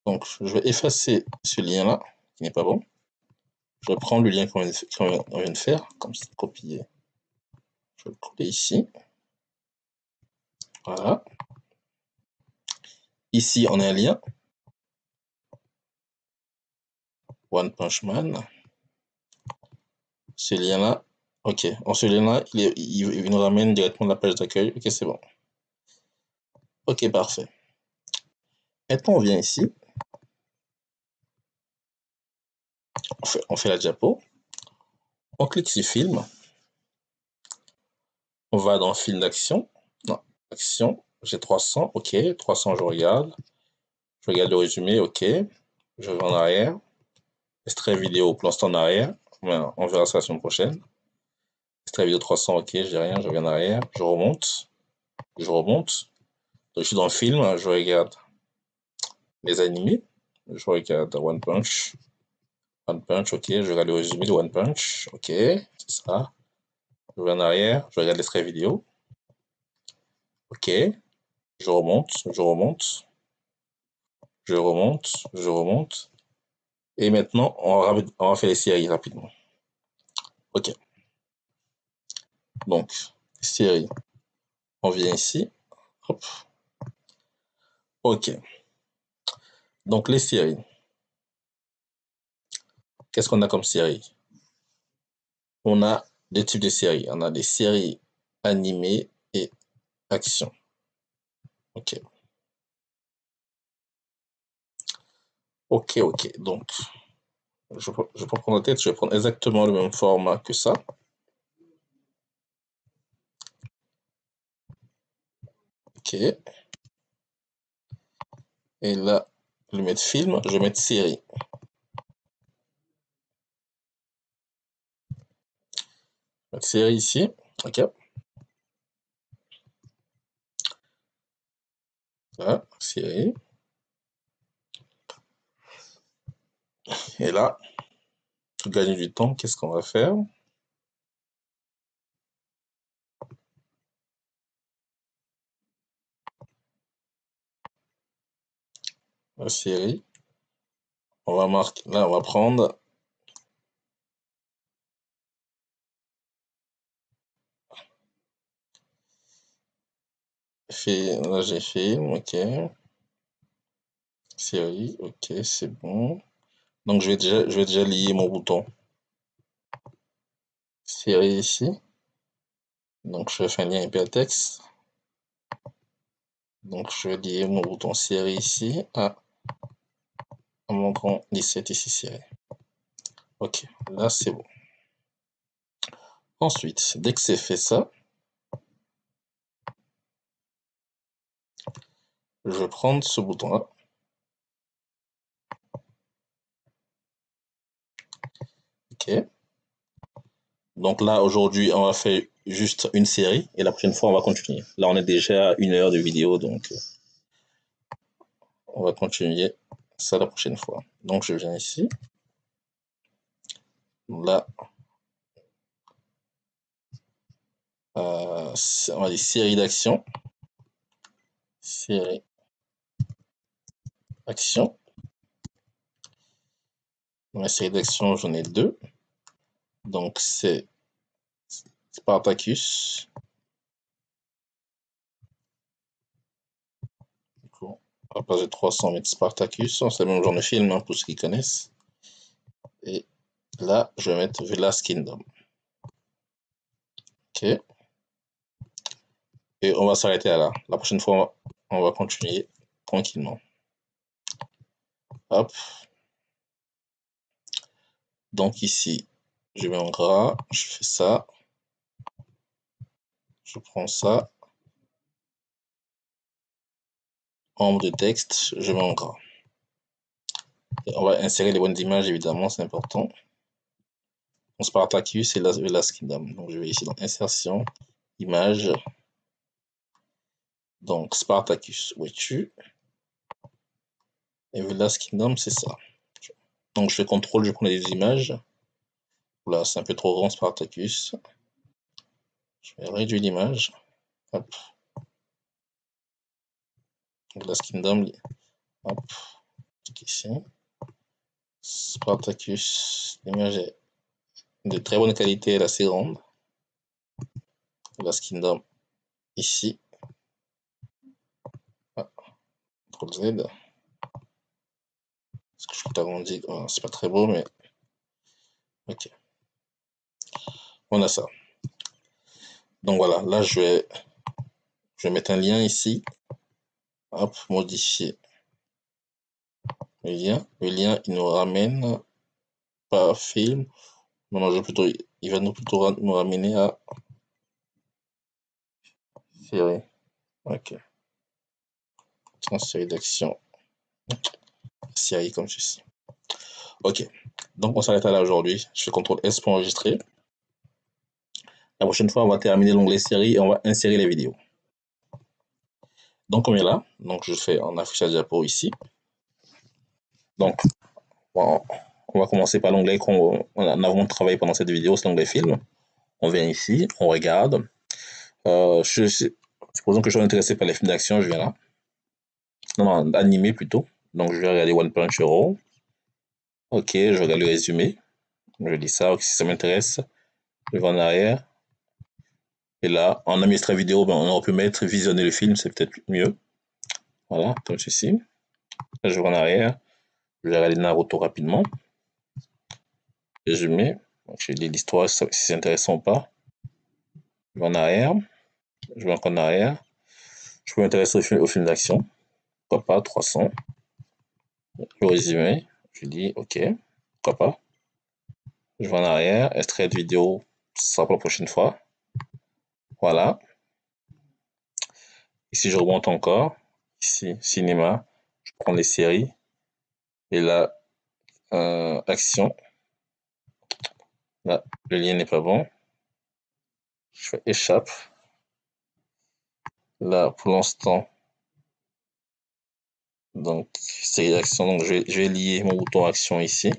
Donc, je vais effacer ce lien-là, qui n'est pas bon. Je prends le lien qu'on vient de faire, comme ça, copier. Je vais le coller ici. Voilà. Ici, on a un lien. One Punch Man. Ce lien-là, ok. En ce lien-là, il nous ramène directement à la page d'accueil. Ok, c'est bon. Ok, parfait. Maintenant, on vient ici. On fait la diapo. On clique sur Film. On va dans Film d'action. Non, Action. J'ai 300. Ok, 300, je regarde. Je regarde le résumé. Ok. Je vais en arrière. Extrait vidéo, pour l'instant en arrière. On verra ça la semaine prochaine. Extrait vidéo 300, ok, j'ai rien, je reviens en arrière. Je remonte. Donc, je suis dans le film, je regarde les animés. Je regarde One Punch. One Punch, ok, je regarde le résumé de One Punch. Ok, c'est ça. Je reviens en arrière, je regarde l'extrait vidéo. Ok, je remonte, je remonte, je remonte, je remonte. Et maintenant, on va faire les séries rapidement. Ok, donc, série, on vient ici. Hop. Ok, donc les séries. Qu'est-ce qu'on a comme série? On a deux types de séries. On a des séries animées et action. Ok. Ok, ok. Donc, je vais pas prendre la tête, je vais prendre exactement le même format que ça. Ok. Et là, je vais mettre film, je vais mettre série. Je vais mettre série ici. Ok. Là, série. Et là, pour gagner du temps, qu'est-ce qu'on va faire? La série. On va marquer, là, on va prendre. Là, j'ai film, ok. Série, ok, c'est bon. Donc, je vais déjà lier mon bouton série ici. Donc, je fais un lien hypertexte. Donc, je vais lier mon bouton série ici à mon grand 17 ici série. Ok, là, c'est bon. Ensuite, dès que c'est fait ça, je vais prendre ce bouton-là. Ok. Donc là, aujourd'hui, on va faire juste une série et la prochaine fois, on va continuer. Là, on est déjà à 1 heure de vidéo, donc on va continuer ça la prochaine fois. Donc, je viens ici. Là, on va dire série d'action. Série action. Dans la série d'action, j'en ai deux. Donc, c'est Spartacus. Du coup, à la page de 300 mettre Spartacus. C'est le même genre de film hein, pour ceux qui connaissent. Et là, je vais mettre The Last Kingdom. Ok. Et on va s'arrêter là. La prochaine fois, on va continuer tranquillement. Hop. Donc ici, je mets en gras, je fais ça. Je prends ça. En haut de texte, je mets en gras. Et on va insérer les bonnes images, évidemment, c'est important. On Spartacus et The Last Kingdom. Donc je vais ici dans Insertion, Images. Donc Spartacus, où es-tu? Et The Last Kingdom, c'est ça. Donc je fais CTRL, je prends les images. Là, c'est un peu trop grand, Spartacus. Je vais réduire l'image. Hop. The Last Kingdom. Hop. Ici. Spartacus. L'image est de très bonne qualité, elle est assez grande. Last Kingdom ici. Ah, CTRL Z. Parce que je peux t'agrandir, c'est pas très beau, mais ok. On a ça. Donc voilà, là je vais mettre un lien ici. Hop, modifier le lien. Le lien, il nous ramène pas à film. Non, il va nous ramener à série. Ok. Série d'action. Série comme ceci. Ok. Donc on s'arrête là aujourd'hui. Je fais CTRL S pour enregistrer. La prochaine fois, on va terminer l'onglet série et on va insérer les vidéos. Donc on est là. Donc je fais en affichage diapo ici. Donc bon, on va commencer par l'onglet qu'on a vraiment travaillé pendant cette vidéo, c'est l'onglet film. On vient ici, on regarde. Supposons que je sois intéressé par les films d'action, je viens là. Non, animé plutôt. Donc, je vais regarder One Punch Hero. Ok, je regarde le résumé. Je dis ça, ok, si ça m'intéresse. Je vais en arrière. Et là, en extrait vidéo, ben, on aurait pu mettre visionner le film, c'est peut-être mieux. Voilà, comme ceci. Là, je vais en arrière. Je vais regarder Naruto rapidement. Résumé. Je lis l'histoire, si c'est intéressant ou pas. Je vais en arrière. Je vais encore en arrière. Je peux m'intéresser au film d'action. Pourquoi pas, 300. Le résumé. Je dis ok, pourquoi pas. Je vais en arrière. Extrait de vidéo, ça sera pour la prochaine fois. Voilà. Ici, je remonte encore. Ici, cinéma. Je prends les séries. Et là, action. Là, le lien n'est pas bon. Je fais échappe. Là, pour l'instant, donc, série d'action. Donc, je vais lier mon bouton action ici.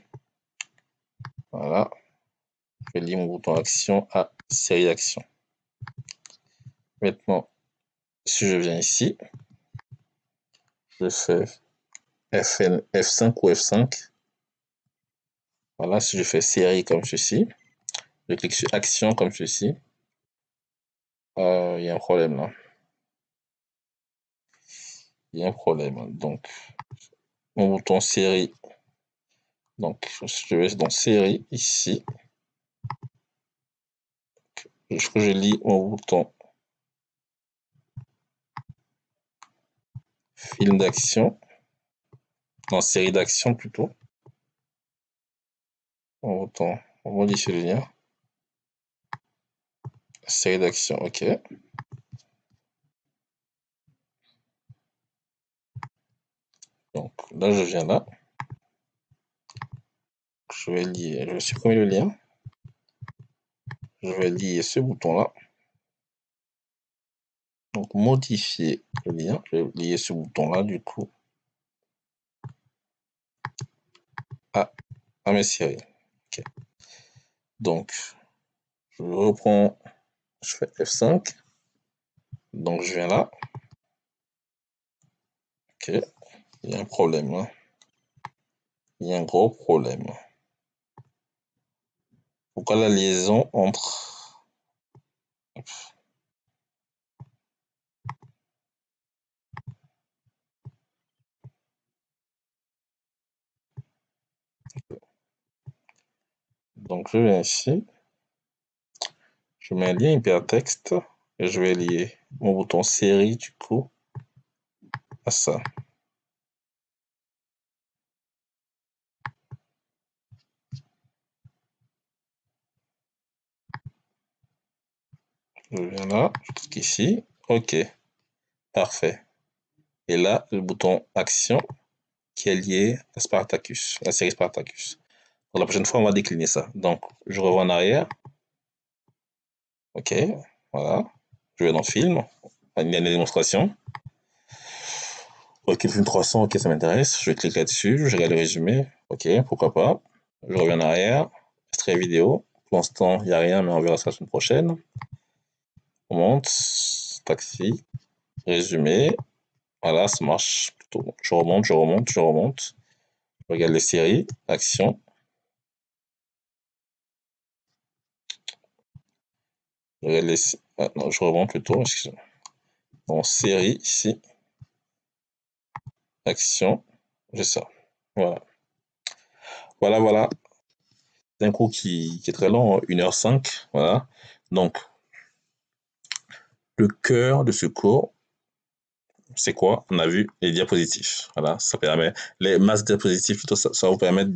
Voilà. Je vais lier mon bouton action à série d'action. Maintenant, si je viens ici, je fais F5 ou F5. Voilà, si je fais série comme ceci, je clique sur action comme ceci. Il y a un problème là. Il y a un problème. Donc, mon bouton série. Donc, je vais dans série ici. Je lis mon bouton film d'action. Non, série d'action plutôt. Mon bouton, on modifie le lien. Série d'action, ok. Donc là, je viens là. Je vais supprimer le lien. Je vais lier ce bouton-là. Donc modifier le lien. Je vais lier ce bouton-là du coup à mes séries. Okay. Donc je reprends, je fais F5. Donc je viens là. Ok, il y a un problème. Hein. Il y a un gros problème. Pourquoi la liaison entre... Donc je viens ici. Je mets un lien hypertexte et je vais lier mon bouton série du coup à ça. Je viens là, je clique ici. Ok, parfait. Et là, le bouton action qui est lié à Spartacus, la série Spartacus. Pour la prochaine fois, on va décliner ça. Donc, je reviens en arrière. Ok, voilà. Je vais dans film. Il y a une démonstration. Ok, film 300, ok, ça m'intéresse. Je vais cliquer là-dessus. Je regarde le résumé. Ok, pourquoi pas. Je reviens en arrière. Extrait vidéo. Pour l'instant, il n'y a rien, mais on verra ça la semaine prochaine. On monte. Taxi. Résumé. Voilà, ça marche plutôt. Je remonte. Je regarde les séries. Action. Je regarde les... Ah, non, je remonte plutôt. En série, ici. Action. J'ai ça. Voilà. Voilà. C'est un cours qui est très long, 1h05. Voilà. Donc, le cœur de ce cours, c'est quoi? On a vu les diapositives. Voilà, ça permet, les masses diapositives, plutôt, ça va vous permettre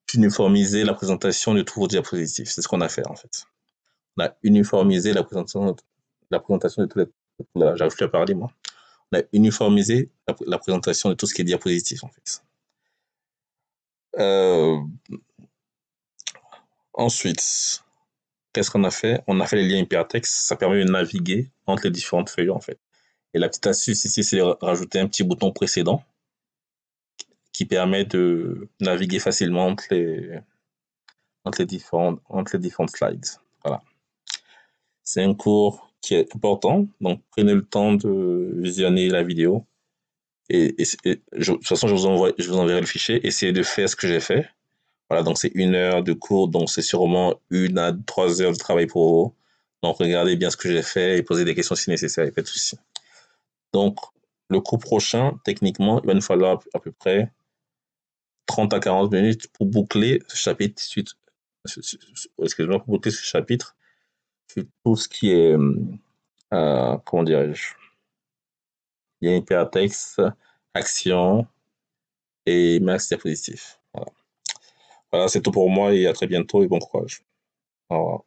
d'uniformiser la présentation de tous vos diapositives. C'est ce qu'on a fait, en fait. On a uniformisé la présentation de tous les... Là, j'arrive plus à parler, moi. On a uniformisé la présentation de tout ce qui est diapositif, en fait. Ensuite, qu'est-ce qu'on a fait? On a fait les liens hypertextes. Ça permet de naviguer entre les différentes feuilles, en fait. Et la petite astuce ici, c'est de rajouter un petit bouton précédent qui permet de naviguer facilement entre les différentes slides. Voilà. C'est un cours qui est important. Donc, prenez le temps de visionner la vidéo. De toute façon, je vous enverrai le fichier. Essayez de faire ce que j'ai fait. Voilà, donc c'est 1 heure de cours, donc c'est sûrement 1 à 3 heures de travail pour vous. Donc, regardez bien ce que j'ai fait et posez des questions si nécessaire, il n'y a pas de souci. Donc, le cours prochain, techniquement, il va nous falloir à peu près 30 à 40 minutes pour boucler ce chapitre, excusez-moi, pour boucler ce chapitre sur tout ce qui est, comment dirais-je, il y a hypertexte, action et max diapositif. Voilà, voilà c'est tout pour moi et à très bientôt et bon courage. Au revoir.